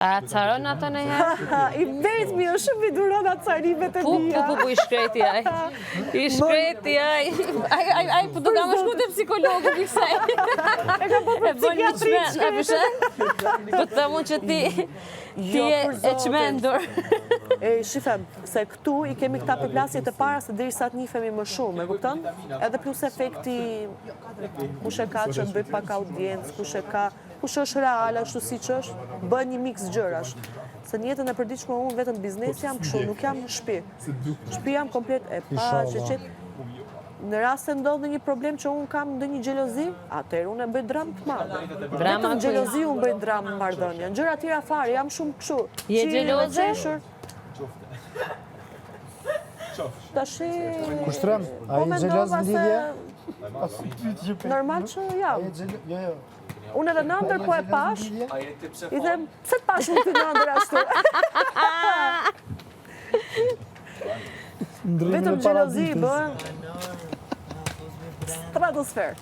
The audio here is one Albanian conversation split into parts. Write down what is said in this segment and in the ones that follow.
A caron ato në herë? I vetë mi është shumë i duron atë carimet e mija. I shkreti aj. I shkreti aj. Aj, po do ka më shku të psikologu për kësaj. E ka po për psikiatrit. A përshë? Po të mund që ti e qmendur. Shifem, se këtu i kemi këta përplasje të para se deri sa të njifemi më shumë, e kupton? Edhe plus efekti kush e ka që të bëj pak audiencë, kush është real, ashtu si që është, bën një mix gjërash. Se në jetën e përditshme unë vetëm biznes jam kështu, nuk jam në shtëpi. Shtëpi jam komplet e pa, që në rast se ndodh një problem që unë kam ndonjë xhelozi, atëherë unë e bëj dramë të madhe. Vetëm xhelozi unë bëj dramë në marrëdhënie. Gjëra tjera fare, jam shumë kështu. Je xheloze? Tashi... Kushtrem, a i xheloz në lidhje? Normal që jam. Jo. Unë edhe nëndër po e pash, i them, pse të pash unë të nëndër ashtu? Vetëm xhelozi bën stratosferë.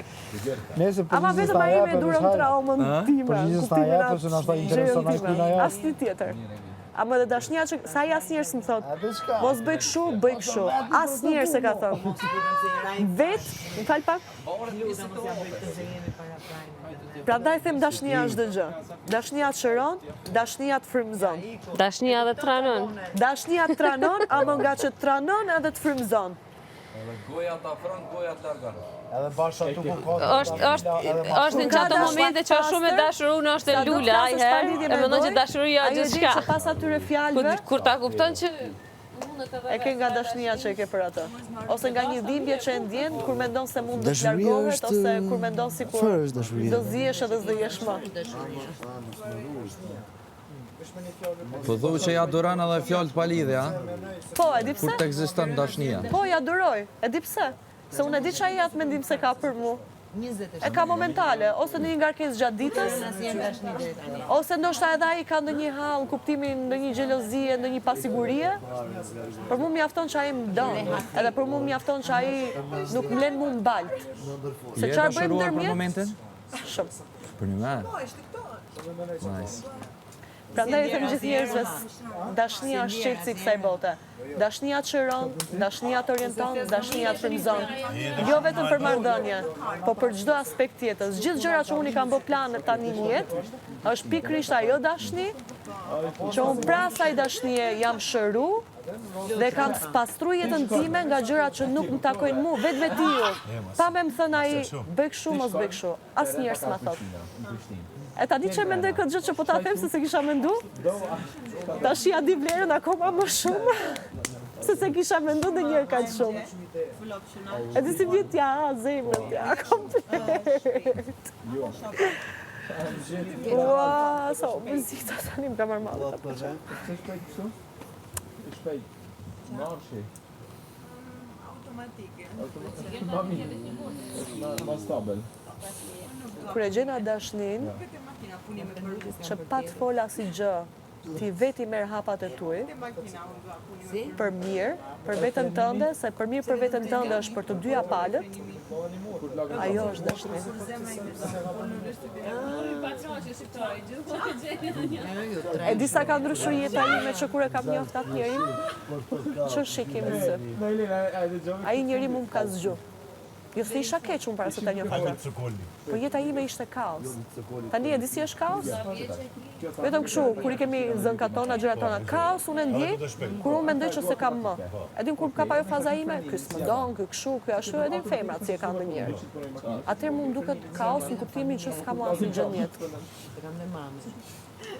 Ama vetëm a ime e duron traumën time. Përgjithës të aja, përse në ashta intereson ashtu në aja. Asni tjetër. Ama dhe dashnja që, sa i asnjërë së më thotë, mos bëj këshu, bëj këshu. Asnjërë se ka thonë. Vetë, më falë pak? Pra ndaj them dashnia është dë gjë. Dashnia të shëron, dashnia të frymëzon. Dashnia dhe tranon. Dashnia të tranon, ama nga që të tranon edhe të frymëzon. Goja të afron, goja të largon. Edhe bashkë atu ku ka... është në qato momente që është shumë e dashur, unë është e lula, e mëndon që dashuria Ajo gjithë di shka. që pas atyre fjalëve, Kur ta kupton që... e ke nga dashnia që e ke për atë. Ose nga një dhimbje që e ndjen, kur mendon se mund të largohet, ose kur mendon si kur do zihesh edhe s'do jesh më. Po dhu që ja duran edhe fjallë pa lidhje, a? Po, e di Kur pse? të ekziston dashnia. Po, ja duroj. E di pse? Se unë e di që ai atë mendim se ka për mu. E ka momentale, ose në një ngarkesë gjatë ditës, ose ndoshta edhe ai ka ndonjë hall, kuptimin ndonjë xhelozie, ndonjë pasigurie. Për mua mjafton që ai më don, edhe për mua mjafton që ai nuk më lën mua mbalt. Se Je çfarë bëjmë dashuruar për ndërmjet? momentin? Shumë. Për një me? Nice. Prandaj i them gjithë njerëzve, dashnia është qetësi kësaj bote. Dashnia të shëron, dashnia të orienton, dashnia të frymëzon. Jo vetëm për marrëdhënie, po për çdo aspekt tjetër. Gjithë gjërat që unë i kam bërë plane tani në jetë, është pikërisht ajo dashni, që unë pra asaj dashnie jam shëru dhe kam pastru jetën time nga gjërat që nuk më takojnë mu, vetë pa me më thënë ai, bëj kështu, mos bëj kështu. Asnjëherë s'ma thot. E ta di që mendoj këtë gjë që po ta them se se kisha mendu? Tash ja di vlerën akoma më shumë, se se kisha mendu dhe njerë kaq shumë. E di si vjet ja, zemrën ja, komplet. Ua, sa o mëzik të tani më ka marrë malë të përqe. Kër e gjena dashnin, që pa të fola si gjë, ti veti merë hapat e tuaj, për mirë, për vetën tënde, se për mirë për vetën tënde është për të dyja palët, ajo është dashni. E disa ka ndryshu jeta ime që kur e kam njoft atë njerin, që shikim në zë. Ai njeri mu më ka zgju. Jo se isha keq unë para se ta njoh atë. Po jeta ime ishte kaos. Tani e di si është kaos? Vetëm kështu, kur i kemi zënkat tona, gjërat tona, kaos unë e ndjej, kur unë mendoj që se kam më. Edin kur ka pa jo faza ime, ky s'më don, ky kështu, ky ashtu, edin femrat si e kanë ndonjëherë. Atëherë mu më duket kaos në kuptimin që s'kam asnjë gjë në jetë.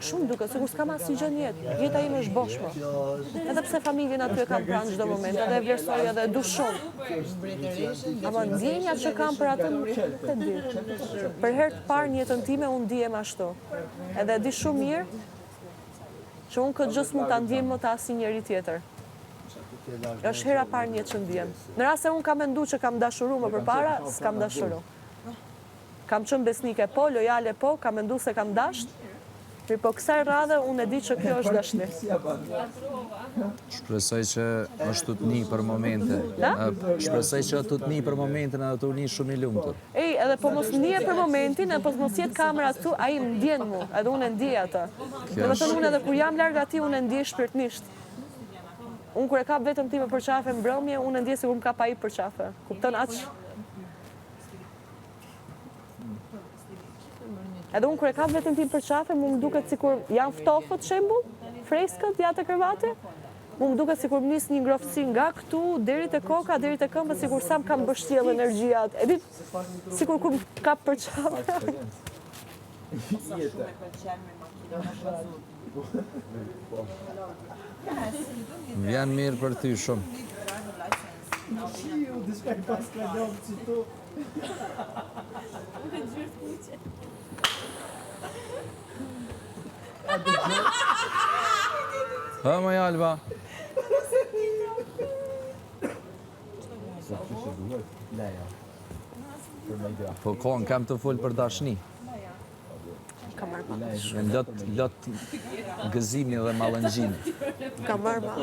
Shumë duket, sikur s'kam asnjë gjë në jetë. Jeta ime është boshme. Edhe pse familjen aty e kam pranë çdo moment, edhe e vlerësoj edhe e du shumë. Ama ndjenja që kam për atë nuk e di. Për herë të parë në jetën time unë ndihem ashtu. Edhe e di shumë mirë që unë këtë gjë s'mund ta ndjem më të asnjë njeri tjetër. Është hera parë në jetë që ndjem. Në rast se unë kam menduar që kam dashuru më përpara, s'kam dashuru. Kam qenë besnike po, lojale po, kam menduar se kam dasht. Po kësaj radhe unë e di që kjo është dashni. Shpresoj që është të të një për momente. Shpresoj që të të një për momente në të një shumë i lumtur. edhe po mos ndije për momentin, edhe po mos jetë kamera këtu, ai më ndjen mu, edhe unë e ndij atë. Domethënë unë edhe kur jam larg atij, unë e ndij shpirtnisht. Unë kur e kap vetëm ti me përqafe mbrëmje, unë e ndij sikur më kap ai përqafe. Kupton aq? Edhe unë kur e kap vetëm ti përqafe, më duket sikur janë ftofët shembull, freskët jashtë krevate. Më duket sikur më nis një ngrohtësi nga këtu deri te koka, deri te këmbë, sikur sa më kam bështjell energjia. E di, sikur kur më kap përqafe. Vjen mirë për ty shumë. Ha, moj Alba. Po kohën kam të full për dashni. Në lot gëzimi dhe mallëngjimi. Kam marrë ma.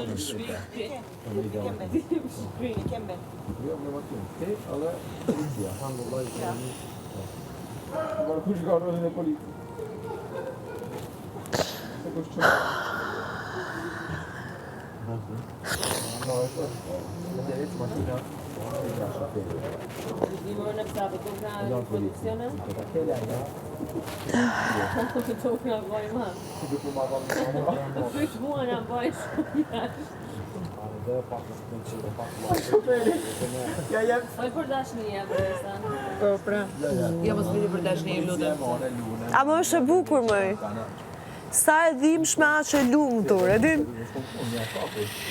A më është e bukur mëj? Sa e dhimbshme aq e lumtur, e din?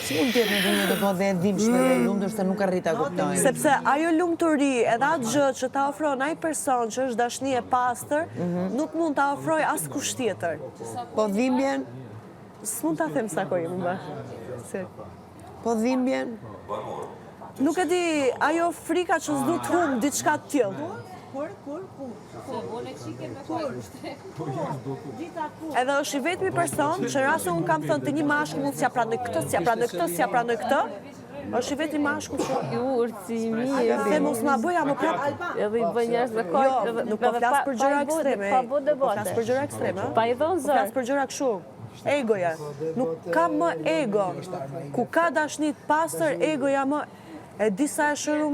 Si mund tjetë në dhënjë të po dhe e dhimbshme dhe e lumtur se nuk arrit ta kuptojnë? Sepse ajo lumturi edhe atë gjë që ta ofron ai person që është dashni e pastër, nuk mund ta ofroj askush tjetër. Po dhimbjen? S'mund ta them sa kohë më bë. Po dhimbjen? Nuk e di, ajo frika që s'du të humb diçka të tillë. Edhe është i vetmi person që rrasë unë kam thënë të një mashkull mund s'ja pranoj këtë, s'ja pranoj këtë, s'ja pranoj këtë, është i vetmi mashkull që Urci, mirë. the mos ma bëja më prap. Edhe i bën njerëz me kohë. Jo, nuk po flas për gjëra ekstreme. Pa bote Po flas për gjëra ekstreme. Pa i dhon Po flas zor. për gjëra kështu. Egoja. Nuk ka më ego. Ku ka dashni të pastër, egoja më e di sa e shërum